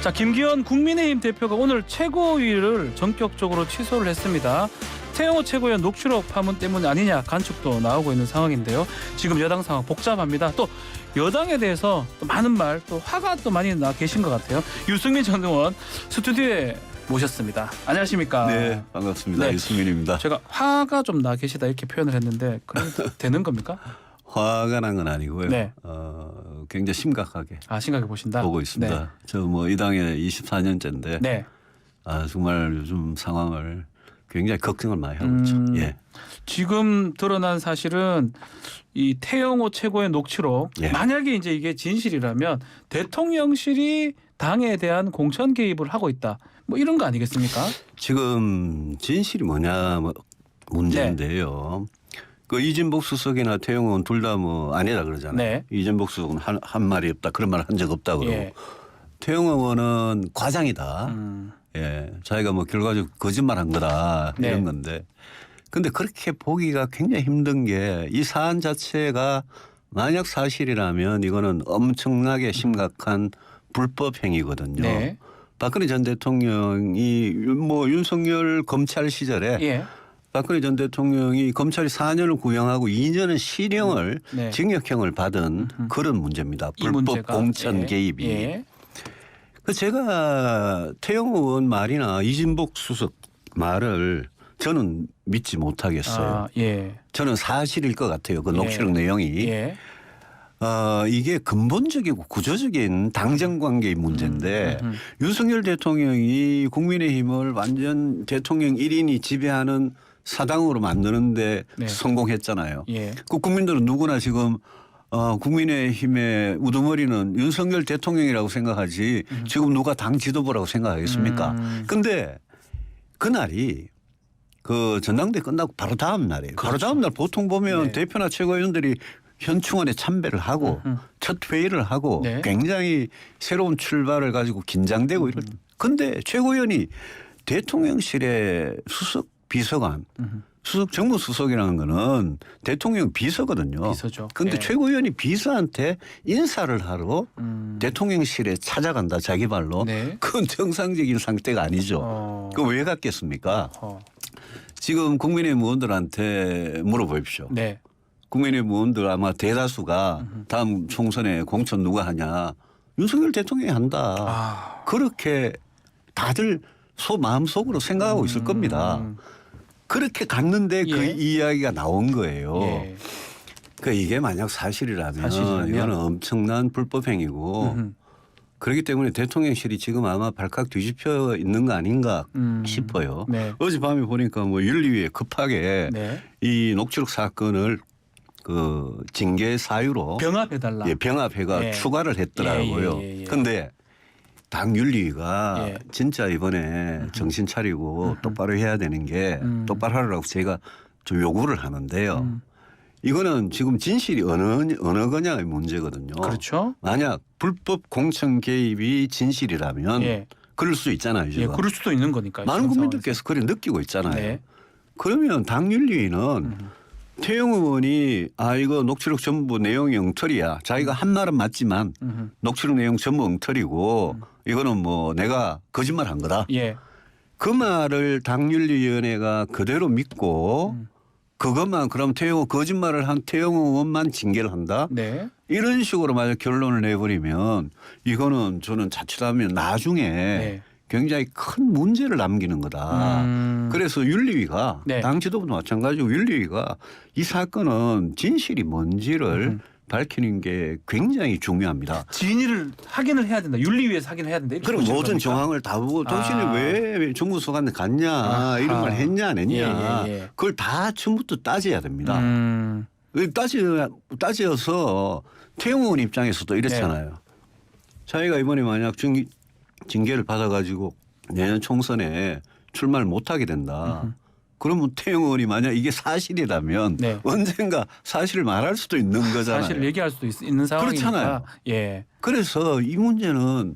자, 김기현 국민의힘 대표가 오늘 최고위를 전격적으로 취소를 했습니다. 태영호 최고위원 녹취록 파문 때문 아니냐 관측도 나오고 있는 상황인데요. 지금 여당 상황 복잡합니다. 또 여당에 대해서 또 많은 말, 또 화가 또 많이 나 계신 것 같아요. 유승민 전 의원 스튜디오에 모셨습니다. 안녕하십니까? 네, 반갑습니다. 네. 유승민입니다. 제가 화가 좀 나 계시다 이렇게 표현을 했는데 그럼 되는 겁니까? 화가 난 건 아니고요. 네. 굉장히 심각하게 심각해 보신다. 보고 있습니다. 네. 저 뭐 이 당에 24년째인데 네. 정말 요즘 상황을 굉장히 걱정을 많이 하고 있죠. 예. 지금 드러난 사실은 이 태영호 최고의 녹취록, 예. 만약에 이제 이게 진실이라면 대통령실이 당에 대한 공천 개입을 하고 있다. 뭐 이런 거 아니겠습니까? 지금 진실이 뭐냐 문제인데요. 그 이진복 수석이나 태영호 의원 둘 다 뭐 아니다 그러잖아요. 네. 이진복 수석은 한 말이 없다 그런 말 한 적 없다 그러고 예. 태영호 의원은 과장이다. 예, 자기가 뭐 결과적으로 거짓말한 거다 네. 이런 건데, 근데 그렇게 보기가 굉장히 힘든 게 이 사안 자체가 만약 사실이라면 이거는 엄청나게 심각한 불법 행위거든요. 네. 박근혜 전 대통령이 뭐 윤석열 검찰 시절에 예. 박근혜 전 대통령이 검찰이 4년을 구형하고 2년은 실형을 네. 징역형을 받은 그런 문제입니다. 이 불법 문제가. 공천 예. 개입이. 예. 그 제가 태영호 의원 말이나 이진복 수석 말을 저는 믿지 못하겠어요. 예. 저는 사실일 것 같아요. 그 예. 녹취록 내용이. 예. 이게 근본적이고 구조적인 당정관계의 문제인데 윤석열 대통령이 국민의힘을 완전 대통령 1인이 지배하는 사당으로 만드는데 네. 성공했잖아요. 예. 그 국민들은 누구나 지금 국민의힘의 우두머리는 윤석열 대통령이라고 생각하지 지금 누가 당 지도부라고 생각하겠습니까? 근데 그날이 그 전당대 끝나고 바로 다음 날이에요. 바로 다음 날 보통 보면 네. 대표나 최고위원들이 현충원에 참배를 하고 첫 회의를 하고 네. 굉장히 새로운 출발을 가지고 긴장되고 이럴. 근데 최고위원이 대통령실의 수석 비서관 수석 정무수석이라는 거는 대통령 비서거든요. 비서죠. 그런데 예. 최고위원이 비서한테 인사를 하러 대통령실에 찾아간다 자기 말로. 네. 그건 정상적인 상태가 아니죠. 그 왜 갔겠습니까? 지금 국민의힘 의원들한테 물어보십시오. 네. 국민의힘 의원들 아마 대다수가 다음 총선에 공천 누가 하냐. 윤석열 대통령이 한다. 그렇게 다들 마음속으로 생각하고 있을 겁니다. 그렇게 갔는데 그 예. 이야기가 나온 거예요. 예. 그 이게 만약 사실이라면 이거는 엄청난 불법 행위고 그렇기 때문에 대통령실이 지금 아마 발칵 뒤집혀 있는 거 아닌가 싶어요. 네. 어젯밤에 보니까 뭐 윤리위에 급하게 네. 이 녹취록 사건을 그 징계 사유로 병합해달라. 병합해가 예. 추가를 했더라고요. 예. 근데 당 윤리위가 예. 진짜 이번에 정신 차리고 똑바로 해야 되는 게 똑바로 하라고 제가 좀 요구를 하는데요. 이거는 지금 진실이 어느 거냐의 문제거든요. 그렇죠. 만약 불법 공천 개입이 진실이라면 예. 그럴 수 있잖아요. 예. 지금. 그럴 수도 있는 거니까요. 많은 지금 국민들께서 그래 느끼고 있잖아요. 네. 그러면 당 윤리위는 태영호 의원이 이거 녹취록 전부 내용이 엉터리야. 자기가 한 말은 맞지만 녹취록 내용 전부 엉터리고 이거는 뭐 내가 거짓말한 거다. 예. 그 말을 당윤리위원회가 그대로 믿고 그것만 그럼 거짓말을 한 태영호 의원만 징계를 한다. 네. 이런 식으로 만약 결론을 내버리면 이거는 저는 자칫하면 나중에 네. 굉장히 큰 문제를 남기는 거다. 그래서 윤리위가 네. 당 지도부도 마찬가지고 윤리위가 이 사건은 진실이 뭔지를 밝히는 게 굉장히 중요합니다. 진위를 확인을 해야 된다. 윤리위에서 확인을 해야 된다. 이렇게 그럼 보시는 모든 겁니까? 정황을 다 보고 당신이 왜 정무수석한테 갔냐 이런 걸 했냐 안 했냐 예. 그걸 다 처음부터 따져야 됩니다. 따져서 태영호 의원 입장에서도 이렇잖아요. 자기가 이번에 만약 징계를 받아가지고 내년 총선에 출마를 못하게 된다. 그러면 태영호 의원이 만약 이게 사실이라면 네. 언젠가 사실을 말할 수도 있는 거잖아요. 사실을 얘기할 수도 있는 상황이니까. 그렇잖아요. 예. 그래서 이 문제는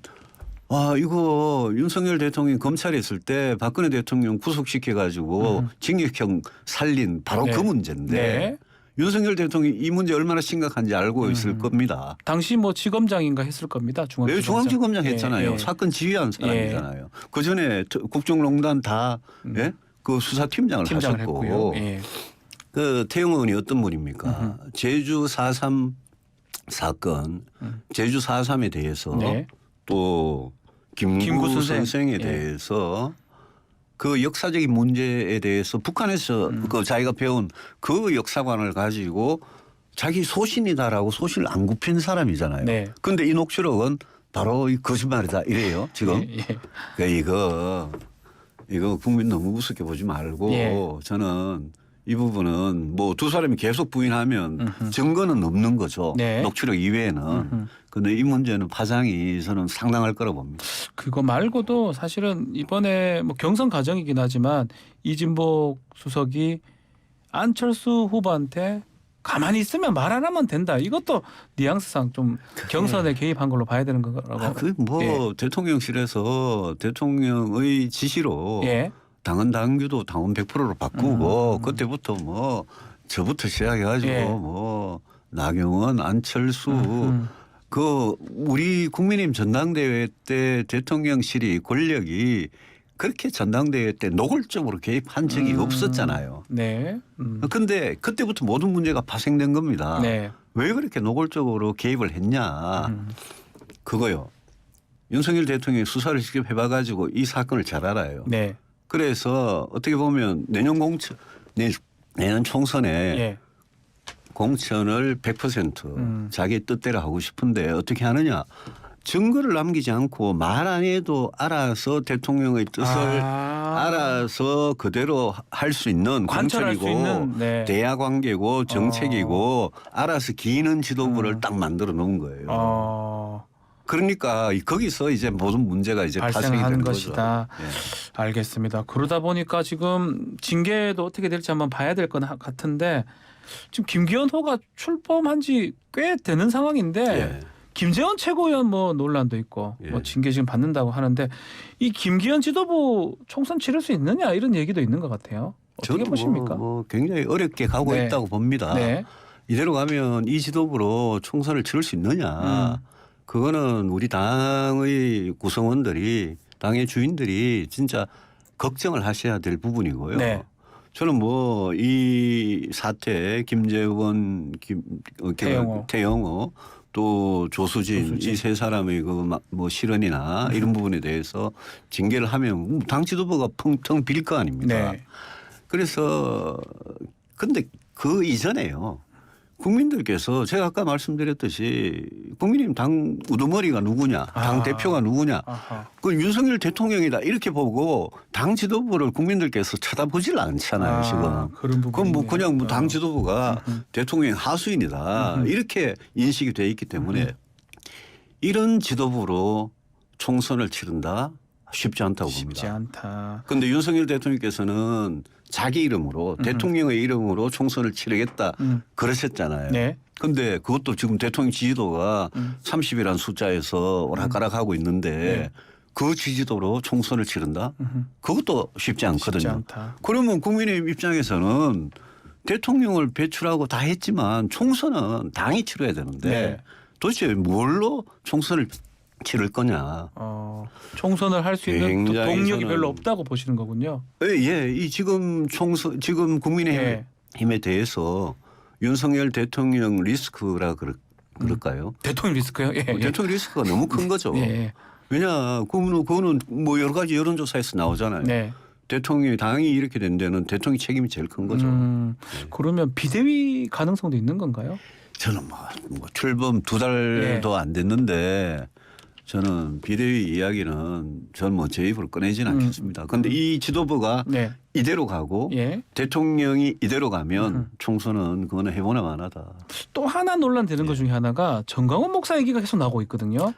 이거 윤석열 대통령이 검찰에 있을 때 박근혜 대통령 구속시켜가지고 징역형 살린 바로 네. 그 문제인데 네. 윤석열 대통령이 이 문제 얼마나 심각한지 알고 있을 겁니다. 당시 뭐 지검장인가 했을 겁니다. 왜 중앙지검장 했잖아요. 예. 사건 지휘한 사람이잖아요. 그 전에 국정농단 다 예? 그 수사팀장을 팀장을 하셨고 했고요. 예. 그 태영 의원이 어떤 분입니까? 제주 4.3 사건, 제주 4.3에 대해서 네. 또 김구 김구 선생. 선생에 예. 대해서 그 역사적인 문제에 대해서 북한에서 그 자기가 배운 그 역사관을 가지고 자기 소신이다라고 소신을 안 굽힌 사람이잖아요. 네. 그런데 이 녹취록은 바로 이 거짓말이다 이래요 지금. 예. 예. 그러니까 이거 국민 너무 우습게 보지 말고 예. 저는 이 부분은 뭐 두 사람이 계속 부인하면 증거는 없는 거죠. 네. 녹취록 이외에는. 그런데 이 문제는 파장이 저는 상당할 거라고 봅니다. 그거 말고도 사실은 이번에 뭐 경선 과정이긴 하지만 이진복 수석이 안철수 후보한테 가만히 있으면 말 안 하면 된다. 이것도 뉘앙스상 좀 경선에 개입한 걸로 봐야 되는 거라고. 그뭐 예. 대통령실에서 대통령의 지시로 예. 당헌 당규도 당원 100%로 바꾸고 그때부터 뭐 저부터 시작해가지고 예. 뭐 나경원, 안철수 그 우리 국민의힘 전당대회 때 대통령실이 권력이 그렇게 전당대회 때 노골적으로 개입한 적이 없었잖아요. 네. 근데 그때부터 모든 문제가 파생된 겁니다. 네. 왜 그렇게 노골적으로 개입을 했냐. 그거요. 윤석열 대통령이 수사를 직접 해봐가지고 이 사건을 잘 알아요. 네. 그래서 어떻게 보면 내년 총선에 예. 공천을 100% 자기 뜻대로 하고 싶은데 어떻게 하느냐. 증거를 남기지 않고 말 안 해도 알아서 대통령의 뜻을 알아서 그대로 할 수 있는 관철할 수 공천이고 있는, 네. 대야 관계고 정책이고 알아서 기는 지도부를 딱 만들어 놓은 거예요. 그러니까 거기서 이제 모든 문제가 이제 파생이 발생하는 되는 것이다. 거죠. 예. 알겠습니다. 그러다 보니까 지금 징계도 어떻게 될지 한번 봐야 될 것 같은데 지금 김기현호가 출범한 지 꽤 되는 상황인데 예. 김재원 최고위원 뭐 논란도 있고 예. 뭐 징계 지금 받는다고 하는데 이 김기현 지도부 총선 치를 수 있느냐 이런 얘기도 있는 것 같아요. 어떻게 저는 보십니까? 뭐 굉장히 어렵게 가고 네. 있다고 봅니다. 네. 이대로 가면 이 지도부로 총선을 치를 수 있느냐. 그거는 우리 당의 구성원들이 당의 주인들이 진짜 걱정을 하셔야 될 부분이고요. 네. 저는 뭐 이 사태 김재원, 태영호 또 조수진 이 세 사람의 그 뭐 실언이나 이런 부분에 대해서 징계를 하면 당 지도부가 펑텅 빌 거 아닙니까? 네. 그래서 근데 그 이전에요. 국민들께서 제가 아까 말씀드렸듯이 국민의힘 당 우두머리가 누구냐, 당 대표가 누구냐, 아하. 그 윤석열 대통령이다 이렇게 보고 당 지도부를 국민들께서 쳐다보질 않잖아요 지금. 그런 부분. 그건 뭐 그냥 뭐 당 지도부가 대통령 하수인이다 이렇게 인식이 돼 있기 때문에 이런 지도부로 총선을 치른다 쉽지 않다고 쉽지 봅니다. 않다. 그런데 윤석열 대통령께서는 자기 이름으로 대통령의 이름으로 총선을 치르겠다 그러셨잖아요. 네. 그런데 그것도 지금 대통령 지지도가 30이라는 숫자에서 오락가락하고 있는데 네. 그 지지도로 총선을 치른다? 그것도 쉽지 않거든요. 쉽지 않다. 그러면 국민의힘 입장에서는 대통령을 배출하고 다 했지만 총선은 당이 치러야 되는데 네. 도대체 뭘로 총선을 치를 거냐. 총선을 할 수 있는 굉장히 동력이 저는- 별로 없다고 보시는 거군요. 예, 이 지금 지금 국민의힘에 예. 대해서 윤석열 대통령 리스크라 그럴까요? 대통령 리스크요? 예. 예. 대통령 리스크가 너무 큰 거죠. 예. 왜냐, 그거는 뭐 여러 가지 여론조사에서 나오잖아요. 네. 대통령이 당이 이렇게 된 데는 대통령 책임이 제일 큰 거죠. 그러면 비대위 가능성도 있는 건가요? 저는 뭐 출범 2달도 안 됐는데 저는 비대위 이야기는 저는 뭐 제 입으로 꺼내지는 않겠습니다. 그런데 이 지도부가 네. 이대로 가고 예. 대통령이 이대로 가면 총선은 그거는 해보나 마나다. 또 하나 논란되는 것 중에 하나가 정광훈 목사 얘기가 계속 나오고 있거든요.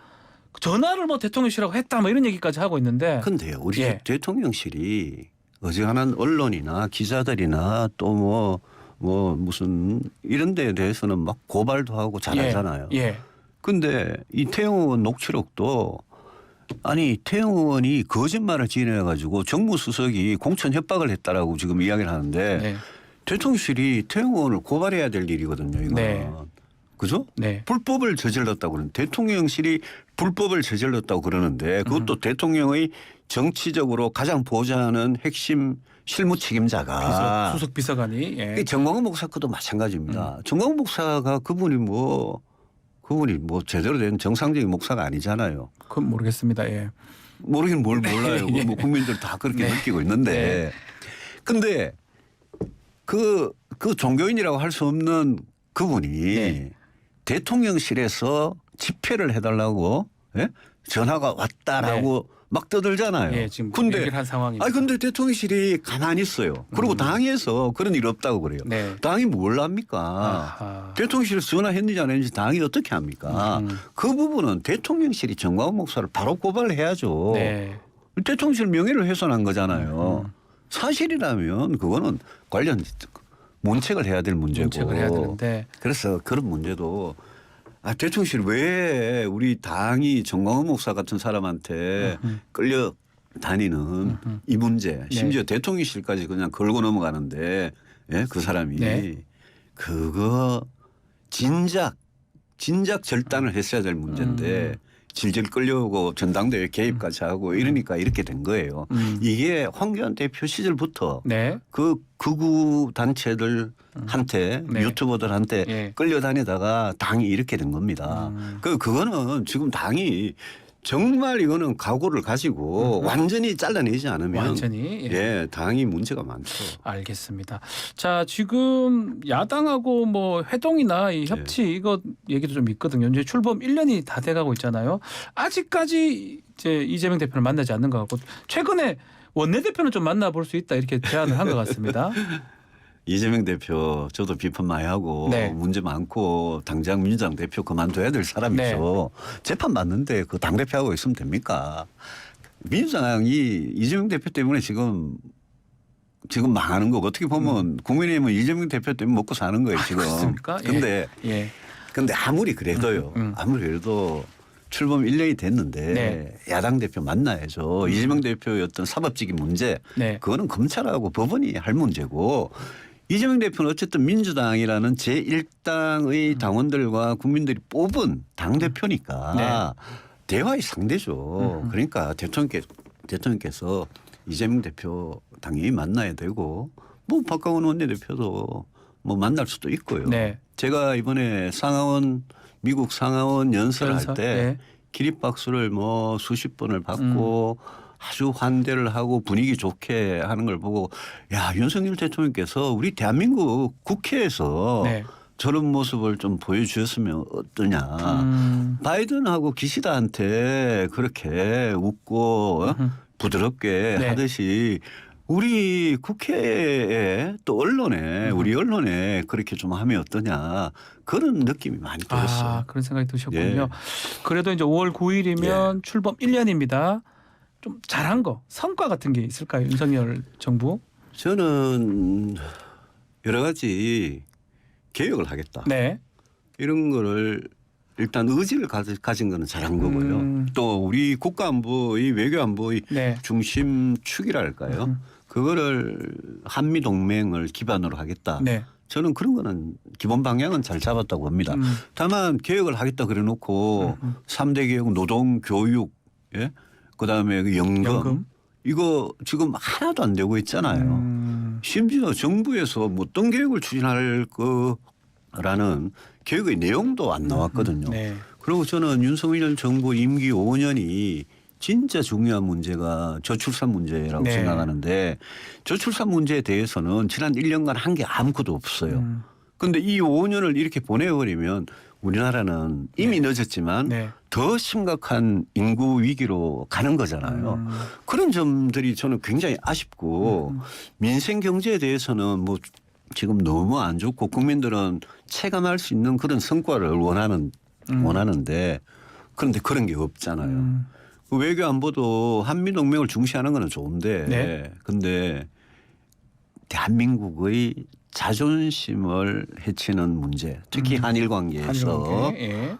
전화를 뭐 대통령실하고 했다 뭐 이런 얘기까지 하고 있는데. 근데요, 우리 예. 대통령실이 어지간한 언론이나 기자들이나 또 뭐 무슨 이런 데에 대해서는 막 고발도 하고 잘하잖아요. 예. 근데 이 태영 의원 녹취록도 아니 태영 의원이 거짓말을 지내가지고 정무수석이 공천 협박을 했다라고 지금 이야기를 하는데 네. 대통령실이 태영 의원을 고발해야 될 일이거든요. 이거는. 네. 그죠? 네. 불법을 저질렀다고 그러는 대통령실이 불법을 저질렀다고 그러는데 그것도 대통령의 정치적으로 가장 보좌하는 핵심 실무 책임자가 수석 비서관이 예. 정광훈 목사 것도 마찬가지입니다. 정광훈 목사가 그분이 뭐 제대로 된 정상적인 목사가 아니잖아요. 그건 모르겠습니다. 예. 모르긴 뭘 몰라요. 예. 뭐 국민들 다 그렇게 네. 느끼고 있는데. 네. 근데 그 종교인이라고 할 수 없는 그분이 네. 대통령실에서 집회를 해달라고 예? 전화가 왔다라고 막 떠들잖아요. 예, 지금 근데 얘기를 한 상황이죠. 근데 대통령실이 가만히 있어요. 그리고 당에서 그런 일 없다고 그래요. 네. 당이 뭘 합니까? 아하. 대통령실에서 전화했는지 안 했는지 당이 어떻게 합니까? 그 부분은 대통령실이 정광훈 목사를 바로 고발해야죠. 네. 대통령실 명예를 훼손한 거잖아요. 사실이라면 그거는 관련 문책을 해야 될 문제고. 문책을 해야 되는데. 그래서 그런 문제도 대통령실 왜 우리 당이 정광훈 목사 같은 사람한테 끌려 다니는 이 문제 심지어 대통령실까지 그냥 걸고 넘어가는데 예? 그 사람이 네. 그거 진작 절단을 했어야 될 문제인데 질질 끌려오고 전당대회 개입까지 하고 이러니까 이렇게 된 거예요. 이게 황교안 대표 시절부터 네. 그 극우 단체들한테 네. 유튜버들한테 예. 끌려다니다가 당이 이렇게 된 겁니다. 그거는 지금 당이 정말 이거는 각오를 가지고 완전히 잘라내지 않으면 완전히 예, 당이 문제가 많죠. 알겠습니다. 자, 지금 야당하고 뭐 회동이나 이 협치 이거 얘기도 좀 있거든요. 이제 출범 1년이 다 돼가고 있잖아요. 아직까지 이제 이재명 대표를 만나지 않는 것 같고 최근에 원내대표는 좀 만나볼 수 있다 이렇게 제안을 한 것 같습니다. 이재명 대표 저도 비판 많이 하고 네. 문제 많고 당장 민주당 대표 그만둬야 될 사람이죠. 재판 받는데 그 당대표하고 있으면 됩니까? 민주당이 이재명 대표 때문에 지금 망하는 거고 어떻게 보면 국민의힘은 이재명 대표 때문에 먹고 사는 거예요 지금. 그렇습니까? 근데 예. 근데 아무리 그래도요. 아무리 그래도 출범 1년이 됐는데 네. 야당 대표 만나야죠. 이재명 대표의 어떤 사법적인 문제 네. 그거는 검찰하고 법원이 할 문제고 이재명 대표는 어쨌든 민주당이라는 제1당의 당원들과 국민들이 뽑은 당대표니까 대화의 상대죠. 그러니까 대통령께서 이재명 대표 당연히 만나야 되고 뭐 박강원 원내대표도 뭐 만날 수도 있고요. 네. 제가 이번에 미국 상하원 연설할 때 기립박수를 뭐 수십 번을 받고 아주 환대를 하고 분위기 좋게 하는 걸 보고 야 윤석열 대통령께서 우리 대한민국 국회에서 저런 모습을 좀 보여주셨으면 어떠냐. 바이든하고 기시다한테 그렇게 웃고 부드럽게 하듯이 우리 국회에 또 언론에 우리 언론에 그렇게 좀 하면 어떠냐 그런 느낌이 많이 들었어요. 그런 생각이 드셨군요. 예. 그래도 이제 5월 9일이면 출범 1년입니다. 좀 잘한 거 성과 같은 게 있을까요? 윤석열 정부? 저는 여러 가지 개혁을 하겠다. 네. 이런 거를 일단 의지를 가진 거는 잘한 거고요. 또 우리 국가안보의 외교안보의 중심축이랄까요. 그거를 한미동맹을 기반으로 하겠다. 네. 저는 그런 거는 기본 방향은 잘 잡았다고 봅니다. 다만 개혁을 하겠다 그래 놓고 3대 개혁 노동 교육 예? 그다음에 그 연금 이거 지금 하나도 안 되고 있잖아요. 심지어 정부에서 뭐 어떤 개혁을 추진할 거라는 개혁의 내용도 안 나왔거든요. 그리고 저는 윤석열 정부 임기 5년이 진짜 중요한 문제가 저출산 문제라고 생각하는데 저출산 문제에 대해서는 지난 1년간 한 게 아무것도 없어요. 그런데 이 5년을 이렇게 보내버리면 우리나라는 이미 늦었지만 더 심각한 인구 위기로 가는 거잖아요. 그런 점들이 저는 굉장히 아쉽고 민생 경제에 대해서는 뭐 지금 너무 안 좋고 국민들은 체감할 수 있는 그런 성과를 원하는데 그런데 그런 게 없잖아요. 그 외교 안보도 한미 동맹을 중시하는 건 좋은데 근데 대한민국의 자존심을 해치는 문제, 특히 한일 관계에서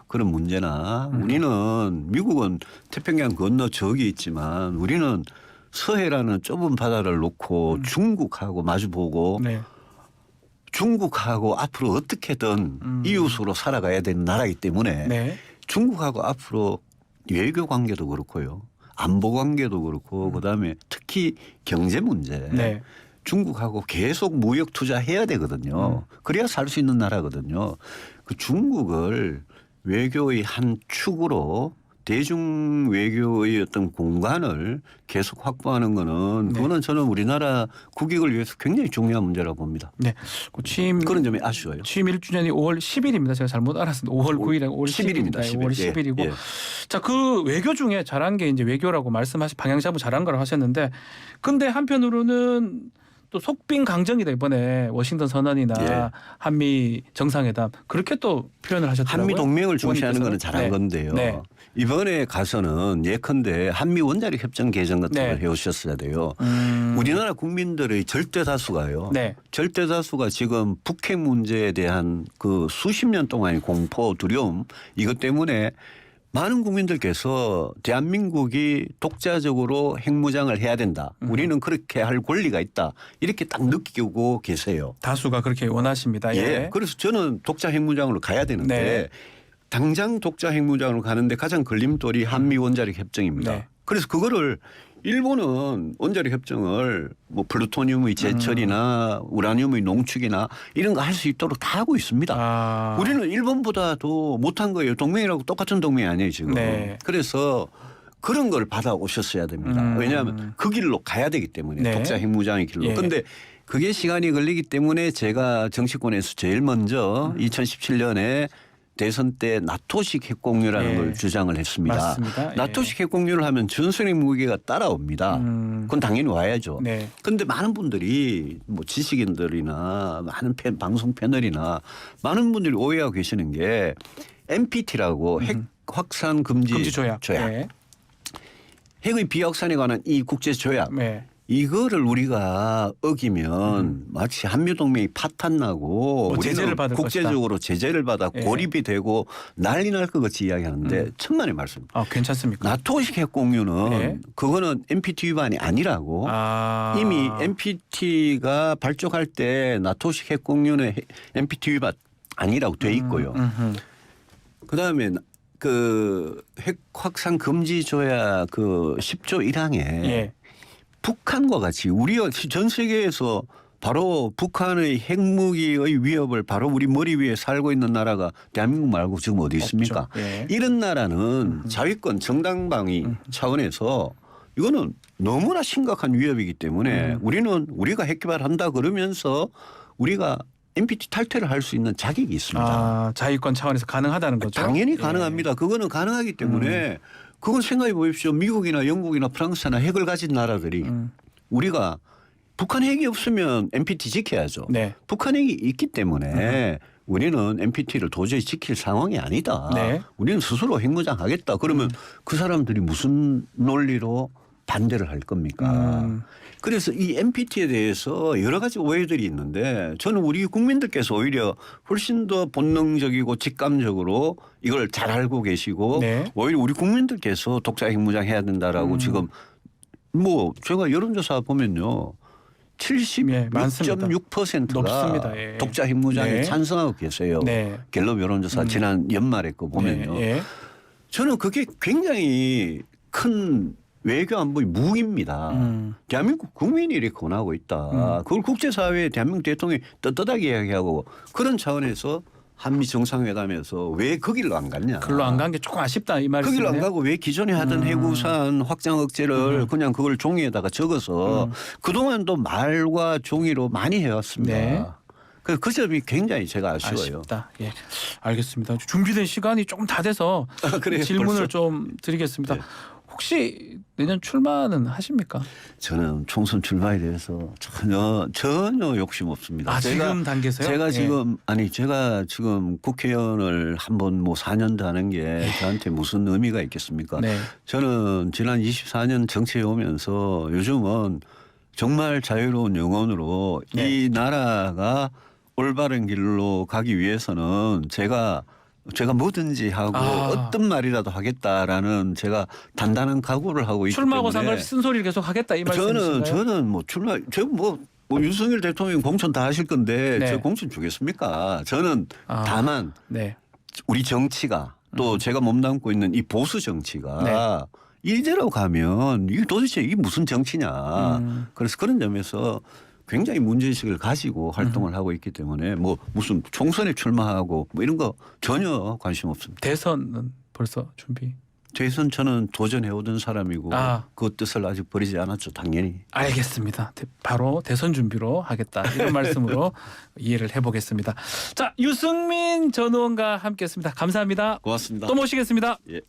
그런 문제나 우리는 미국은 태평양 건너 저기 있지만 우리는 서해라는 좁은 바다를 놓고 중국하고 마주보고 중국하고 앞으로 어떻게든 이웃으로 살아가야 되는 나라이기 때문에 네. 중국하고 앞으로 외교 관계도 그렇고요. 안보 관계도 그렇고 그다음에 특히 경제 문제. 네. 중국하고 계속 무역 투자해야 되거든요. 그래야 살 수 있는 나라거든요. 그 중국을 외교의 한 축으로 대중 외교의 어떤 공간을 계속 확보하는 거는 그거는 저는 우리나라 국익을 위해서 굉장히 중요한 문제라고 봅니다. 네. 그 취임 그런 점이 아쉬워요. 취임 1주년이 5월 10일입니다. 제가 잘못 알았습니다. 5월 9일에 5월 10일입니다. 5월 10일이고. 예. 자, 그 외교 중에 잘한 게 이제 외교라고 말씀하신 방향 잡고 잘한 거라고 하셨는데 근데 한편으로는 또 속빈 강정이다 이번에 워싱턴 선언이나 예. 한미 정상회담 그렇게 또 표현을 하셨더라고요. 한미 동맹을 중시하는 거는 잘한 네. 건데요. 네. 이번에 가서는 예컨대 한미 원자력 협정 개정 같은 네. 걸 해오셨어야 돼요. 우리나라 국민들의 절대 다수가요. 네. 절대 다수가 지금 북핵 문제에 대한 그 수십 년 동안의 공포, 두려움 이것 때문에 많은 국민들께서 대한민국이 독자적으로 핵무장을 해야 된다. 우리는 그렇게 할 권리가 있다. 이렇게 딱 느끼고 계세요. 다수가 그렇게 원하십니다. 예. 예. 그래서 저는 독자 핵무장으로 가야 되는데 네. 당장 독자 핵무장으로 가는데 가장 걸림돌이 한미 원자력 협정입니다. 네. 그래서 그거를 일본은 원자력 협정을 뭐 플루토늄의 제철이나 우라늄의 농축이나 이런 거 할 수 있도록 다 하고 있습니다. 아. 우리는 일본보다도 못한 거예요. 동맹이라고 똑같은 동맹이 아니에요 지금. 네. 그래서 그런 걸 받아오셨어야 됩니다. 왜냐하면 그 길로 가야 되기 때문에 네. 독자 핵무장의 길로. 예. 그런데 그게 시간이 걸리기 때문에 제가 정치권에서 제일 먼저 2017년에 대선 때 나토식 핵공유라는 예. 걸 주장을 했습니다. 맞습니다. 예. 나토식 핵공유를 하면 전술핵 무기가 따라옵니다. 그건 당연히 와야죠. 네. 그런데 많은 분들이 뭐 지식인들이나 많은 방송 패널이나 많은 분들이 오해하고 계시는 게 NPT라고 핵 확산 금지 조약. 네. 핵의 비확산에 관한 이 국제 조약. 네. 이거를 우리가 어기면 마치 한미동맹이 파탄나고 우리는 제재를 받을 국제적으로 제재를 받아 예. 고립이 되고 난리 날 것 같이 이야기하는데 천만의 말씀. 아, 괜찮습니까? 나토식 핵공유는 예. 그거는 NPT 위반이 아니라고 아. 이미 NPT가 발족할 때 나토식 핵공유는 NPT 위반 아니라고 돼 있고요. 그다음에 그 핵 확산 금지 조약 그 10조 1항에 예. 북한과 같이 우리가 전 세계에서 바로 북한의 핵무기의 위협을 바로 우리 머리 위에 살고 있는 나라가 대한민국 말고 지금 어디 있습니까? 예. 이런 나라는 자위권 정당방위 차원에서 이거는 너무나 심각한 위협이기 때문에 우리는 우리가 핵 개발한다 그러면서 우리가 NPT 탈퇴를 할 수 있는 자격이 있습니다. 아, 자위권 차원에서 가능하다는 거죠? 당연히 예. 가능합니다. 그거는 가능하기 때문에 그건 생각해 보십시오. 미국이나 영국이나 프랑스나 핵을 가진 나라들이 우리가 북한 핵이 없으면 NPT 지켜야죠. 네. 북한 핵이 있기 때문에 우리는 NPT를 도저히 지킬 상황이 아니다. 네. 우리는 스스로 핵무장하겠다. 그러면 그 사람들이 무슨 논리로 반대를 할 겁니까? 그래서 이 NPT에 대해서 여러 가지 오해들이 있는데 저는 우리 국민들께서 오히려 훨씬 더 본능적이고 직감적으로 이걸 잘 알고 계시고 네. 오히려 우리 국민들께서 독자 핵무장 해야 된다라고 지금 뭐 제가 여론조사 보면요. 예, 많습니다. 76.6%가 높습니다. 예. 독자 핵무장에 네. 찬성하고 계세요. 네. 갤럽 여론조사 지난 연말에 거 보면요. 예. 예. 저는 그게 굉장히 큰 외교 안보의 무기입니다. 대한민국 국민이 이렇게 권하고 있다. 그걸 국제사회에 대한민국 대통령이 떳떳하게 이야기하고 그런 차원에서 한미 정상회담에서 왜 그 길로 안 갔냐. 글로 안 간 게 조금 아쉽다 이 그 말씀이네요. 길로 안 가고 왜 기존에 하던 해구산 확장 억제를 그냥 그걸 종이에다가 적어서 그동안도 말과 종이로 많이 해왔습니다. 네. 그 점이 굉장히 제가 아쉬워요. 아쉽다. 예, 알겠습니다. 준비된 시간이 조금 다 돼서 그래요? 질문을 벌써? 좀 드리겠습니다. 네. 혹시 내년 출마는 하십니까? 저는 총선 출마에 대해서 전혀 욕심 없습니다. 아, 지금 단계에서요? 제가 예. 제가 지금 국회의원을 한번 뭐 4년도 하는 게 저한테 무슨 의미가 있겠습니까? 네. 저는 지난 24년 정치에 오면서 요즘은 정말 자유로운 영혼으로 네. 이 나라가 올바른 길로 가기 위해서는 제가 뭐든지 하고 어떤 말이라도 하겠다라는 제가 단단한 각오를 하고 있기 출마하고 때문에 상관없이 쓴소리를 계속 하겠다 이 말씀이신가요? 저는 뭐 출마 뭐 윤석열 대통령 공천 다 하실 건데 네. 저 공천 주겠습니까? 저는 다만 네. 우리 정치가 또 제가 몸담고 있는 이 보수 정치가 이대로 가면 이게 도대체 이게 무슨 정치냐. 그래서 그런 점에서 굉장히 문제의식을 가지고 활동을 하고 있기 때문에 뭐 무슨 총선에 출마하고 뭐 이런 거 전혀 관심 없습니다. 대선은 벌써 준비. 대선 저는 도전해오던 사람이고 그 뜻을 아직 버리지 않았죠. 당연히. 알겠습니다. 바로 대선 준비로 하겠다. 이런 말씀으로 이해를 해보겠습니다. 자, 유승민 전 의원과 함께했습니다. 감사합니다. 고맙습니다. 또 모시겠습니다. 예.